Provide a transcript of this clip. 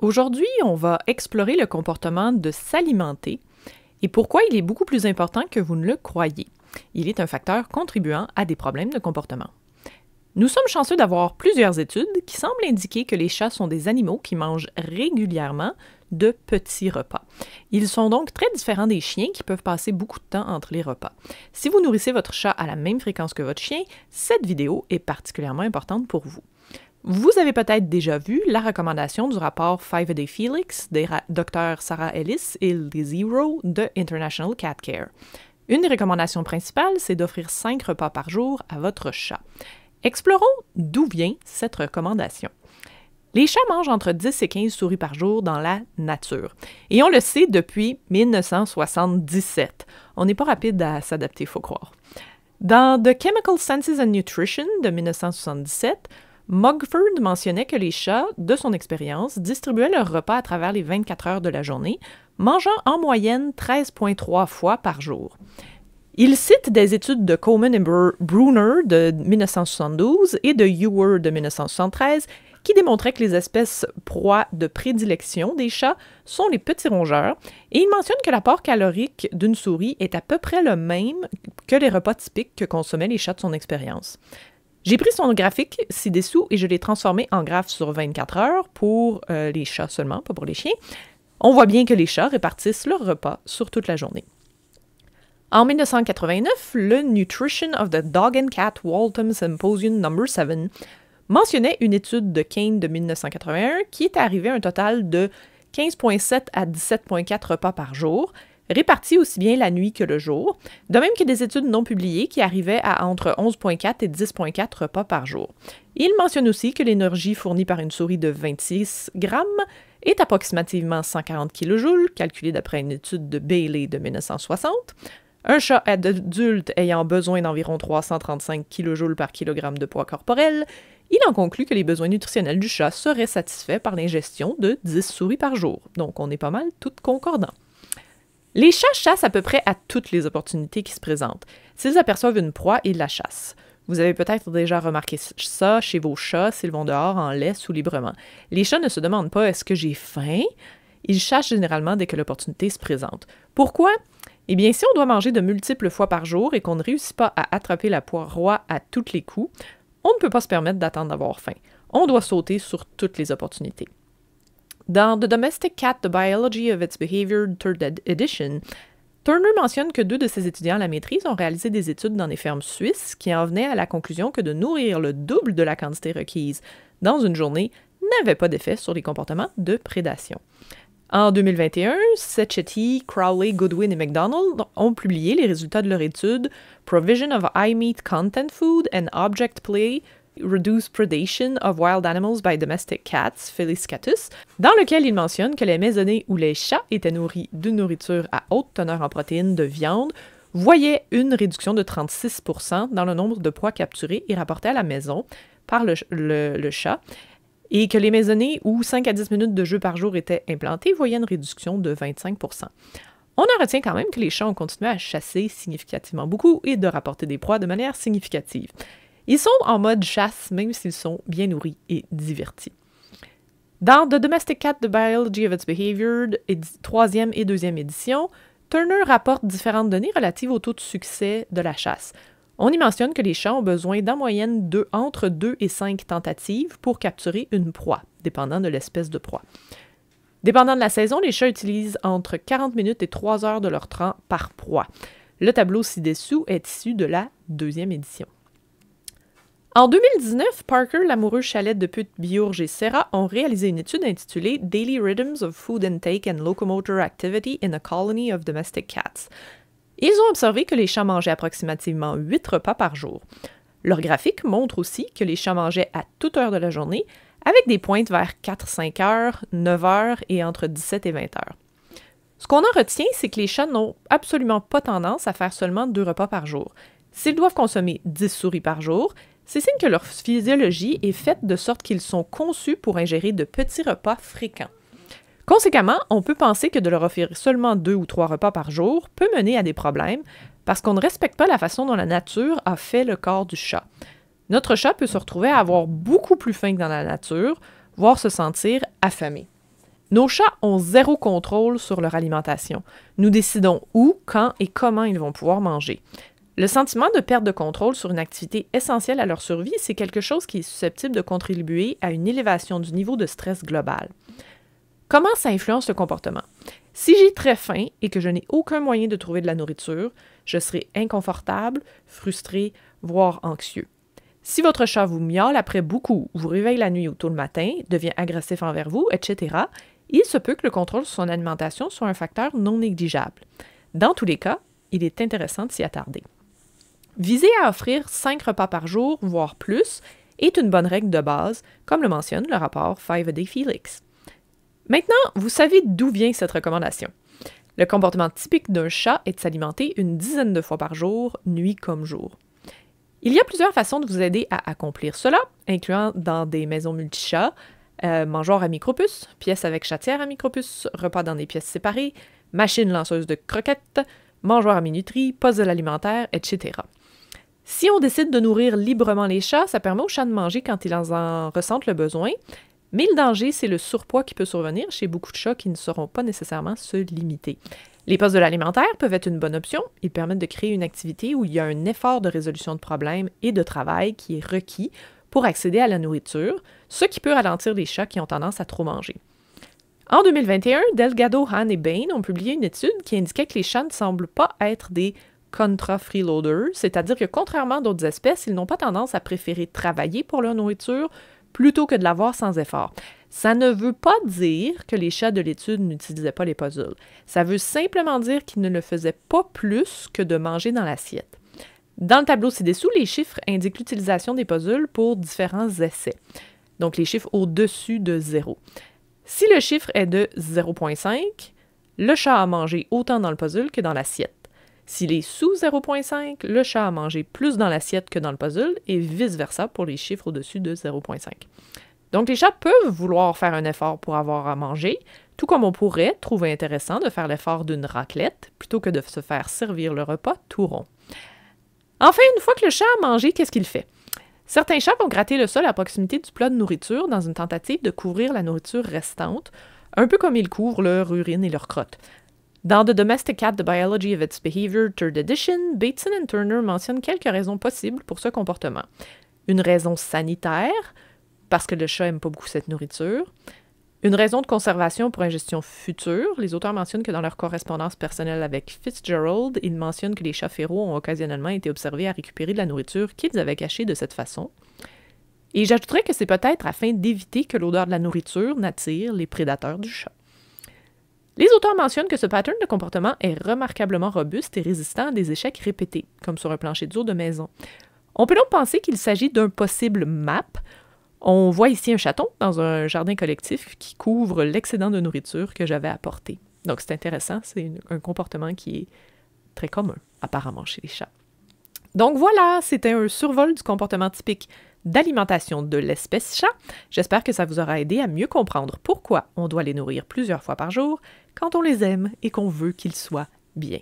Aujourd'hui, on va explorer le comportement de s'alimenter et pourquoi il est beaucoup plus important que vous ne le croyez. Il est un facteur contribuant à des problèmes de comportement. Nous sommes chanceux d'avoir plusieurs études qui semblent indiquer que les chats sont des animaux qui mangent régulièrement de petits repas. Ils sont donc très différents des chiens qui peuvent passer beaucoup de temps entre les repas. Si vous nourrissez votre chat à la même fréquence que votre chien, cette vidéo est particulièrement importante pour vous. Vous avez peut-être déjà vu la recommandation du rapport 5-A-Day Felix des Dr. Sarah Ellis et Liz Rowe de International Cat Care. Une des recommandations principales, c'est d'offrir 5 repas par jour à votre chat. Explorons d'où vient cette recommandation. Les chats mangent entre 10 et 15 souris par jour dans la nature. Et on le sait depuis 1977. On n'est pas rapide à s'adapter, il faut croire. Dans The Chemical Senses and Nutrition de 1977, Mugford mentionnait que les chats, de son expérience, distribuaient leurs repas à travers les 24 heures de la journée, mangeant en moyenne 13,3 fois par jour. Il cite des études de Coleman et Brunner de 1972 et de Ewer de 1973 qui démontraient que les espèces proies de prédilection des chats sont les petits rongeurs, et il mentionne que l'apport calorique d'une souris est à peu près le même que les repas typiques que consommaient les chats de son expérience. J'ai pris son graphique ci-dessous et je l'ai transformé en graphe sur 24 heures pour les chats seulement, pas pour les chiens. On voit bien que les chats répartissent leurs repas sur toute la journée. En 1989, le Nutrition of the Dog and Cat Waltham Symposium No. 7 mentionnait une étude de Kane de 1981 qui est arrivée à un total de 15,7 à 17,4 repas par jour, répartis aussi bien la nuit que le jour, de même que des études non publiées qui arrivaient à entre 11,4 et 10,4 repas par jour. Il mentionne aussi que l'énergie fournie par une souris de 26 grammes est approximativement 140 kJ, calculée d'après une étude de Bailey de 1960. Un chat adulte ayant besoin d'environ 335 kJ par kilogramme de poids corporel, il en conclut que les besoins nutritionnels du chat seraient satisfaits par l'ingestion de 10 souris par jour. Donc on est pas mal toutes concordants. Les chats chassent à peu près à toutes les opportunités qui se présentent. S'ils aperçoivent une proie, ils la chassent. Vous avez peut-être déjà remarqué ça chez vos chats s'ils vont dehors en laisse ou librement. Les chats ne se demandent pas « est-ce que j'ai faim ?» Ils chassent généralement dès que l'opportunité se présente. Pourquoi? Eh bien, si on doit manger de multiples fois par jour et qu'on ne réussit pas à attraper la proie à tous les coups, on ne peut pas se permettre d'attendre d'avoir faim. On doit sauter sur toutes les opportunités. Dans The Domestic Cat, The Biology of its Behavior, 3rd edition, Turner mentionne que 2 de ses étudiants à la maîtrise ont réalisé des études dans des fermes suisses qui en venaient à la conclusion que de nourrir le double de la quantité requise dans une journée n'avait pas d'effet sur les comportements de prédation. En 2021, Secchetti, Crowley, Goodwin et McDonald ont publié les résultats de leur étude Provision of High Meat Content Food and Object Play Reduce Predation of Wild Animals by Domestic Cats, Felis catus, dans lequel ils mentionnent que les maisonnées où les chats étaient nourris d'une nourriture à haute teneur en protéines de viande voyaient une réduction de 36% dans le nombre de proies capturées et rapportées à la maison par le chat, et que les maisonnées où 5 à 10 minutes de jeu par jour étaient implantées voyaient une réduction de 25%. On en retient quand même que les chats ont continué à chasser significativement beaucoup et de rapporter des proies de manière significative. Ils sont en mode chasse, même s'ils sont bien nourris et divertis. Dans The Domestic Cat, The Biology of its Behavior, 3e et 2e édition, Turner rapporte différentes données relatives au taux de succès de la chasse. On y mentionne que les chats ont besoin d'en moyenne entre 2 et 5 tentatives pour capturer une proie, dépendant de l'espèce de proie. Dépendant de la saison, les chats utilisent entre 40 minutes et 3 heures de leur temps par proie. Le tableau ci-dessous est issu de la 2e édition. En 2019, Parker, l'amoureux chalet de Pute Biurge et Serra ont réalisé une étude intitulée Daily Rhythms of Food Intake and Locomotor Activity in a Colony of Domestic Cats. Ils ont observé que les chats mangeaient approximativement 8 repas par jour. Leur graphique montre aussi que les chats mangeaient à toute heure de la journée, avec des pointes vers 4-5 heures, 9 heures et entre 17 et 20 heures. Ce qu'on en retient, c'est que les chats n'ont absolument pas tendance à faire seulement 2 repas par jour. S'ils doivent consommer 10 souris par jour, c'est signe que leur physiologie est faite de sorte qu'ils sont conçus pour ingérer de petits repas fréquents. Conséquemment, on peut penser que de leur offrir seulement 2 ou 3 repas par jour peut mener à des problèmes parce qu'on ne respecte pas la façon dont la nature a fait le corps du chat. Notre chat peut se retrouver à avoir beaucoup plus faim que dans la nature, voire se sentir affamé. Nos chats ont zéro contrôle sur leur alimentation. Nous décidons où, quand et comment ils vont pouvoir manger. Le sentiment de perte de contrôle sur une activité essentielle à leur survie, c'est quelque chose qui est susceptible de contribuer à une élévation du niveau de stress global. Comment ça influence le comportement? Si j'ai très faim et que je n'ai aucun moyen de trouver de la nourriture, je serai inconfortable, frustré, voire anxieux. Si votre chat vous miaule après beaucoup, vous réveille la nuit ou tôt le matin, devient agressif envers vous, etc., il se peut que le contrôle sur son alimentation soit un facteur non négligeable. Dans tous les cas, il est intéressant de s'y attarder. Viser à offrir 5 repas par jour, voire plus, est une bonne règle de base, comme le mentionne le rapport 5-A-Day Felix. Maintenant, vous savez d'où vient cette recommandation. Le comportement typique d'un chat est de s'alimenter une dizaine de fois par jour, nuit comme jour. Il y a plusieurs façons de vous aider à accomplir cela, incluant dans des maisons multichats, mangeoires à micropuces, pièces avec chatière à micropuces, repas dans des pièces séparées, machines lanceuses de croquettes, mangeoires à minuterie, puzzles alimentaires, etc. Si on décide de nourrir librement les chats, ça permet aux chats de manger quand ils en ressentent le besoin, mais le danger, c'est le surpoids qui peut survenir chez beaucoup de chats qui ne sauront pas nécessairement se limiter. Les puzzles alimentaires peuvent être une bonne option. Ils permettent de créer une activité où il y a un effort de résolution de problèmes et de travail qui est requis pour accéder à la nourriture, ce qui peut ralentir les chats qui ont tendance à trop manger. En 2021, Delgado, Hahn et Bain ont publié une étude qui indiquait que les chats ne semblent pas être des contra-freeloaders, c'est-à-dire que contrairement à d'autres espèces, ils n'ont pas tendance à préférer travailler pour leur nourriture plutôt que de l'avoir sans effort. Ça ne veut pas dire que les chats de l'étude n'utilisaient pas les puzzles. Ça veut simplement dire qu'ils ne le faisaient pas plus que de manger dans l'assiette. Dans le tableau ci-dessous, les chiffres indiquent l'utilisation des puzzles pour différents essais. Donc, les chiffres au-dessus de 0. Si le chiffre est de 0,5, le chat a mangé autant dans le puzzle que dans l'assiette. S'il est sous 0,5, le chat a mangé plus dans l'assiette que dans le puzzle et vice-versa pour les chiffres au-dessus de 0,5. Donc, les chats peuvent vouloir faire un effort pour avoir à manger, tout comme on pourrait trouver intéressant de faire l'effort d'une raclette plutôt que de se faire servir le repas tout rond. Enfin, une fois que le chat a mangé, qu'est-ce qu'il fait? Certains chats vont gratter le sol à proximité du plat de nourriture dans une tentative de couvrir la nourriture restante, un peu comme ils couvrent leur urine et leur crotte. Dans The Domestic Cat, The Biology of Its Behavior, 3rd edition, Bateson et Turner mentionnent quelques raisons possibles pour ce comportement. Une raison sanitaire, parce que le chat n'aime pas beaucoup cette nourriture. Une raison de conservation pour ingestion future. Les auteurs mentionnent que dans leur correspondance personnelle avec Fitzgerald, ils mentionnent que les chats féraux ont occasionnellement été observés à récupérer de la nourriture qu'ils avaient cachée de cette façon. Et j'ajouterais que c'est peut-être afin d'éviter que l'odeur de la nourriture n'attire les prédateurs du chat. Les auteurs mentionnent que ce pattern de comportement est remarquablement robuste et résistant à des échecs répétés, comme sur un plancher dur de maison. On peut donc penser qu'il s'agit d'un possible MAP. On voit ici un chaton dans un jardin collectif qui couvre l'excédent de nourriture que j'avais apporté. Donc c'est intéressant, c'est un comportement qui est très commun apparemment chez les chats. Donc voilà, c'était un survol du comportement typique d'alimentation de l'espèce chat. J'espère que ça vous aura aidé à mieux comprendre pourquoi on doit les nourrir plusieurs fois par jour quand on les aime et qu'on veut qu'ils soient bien.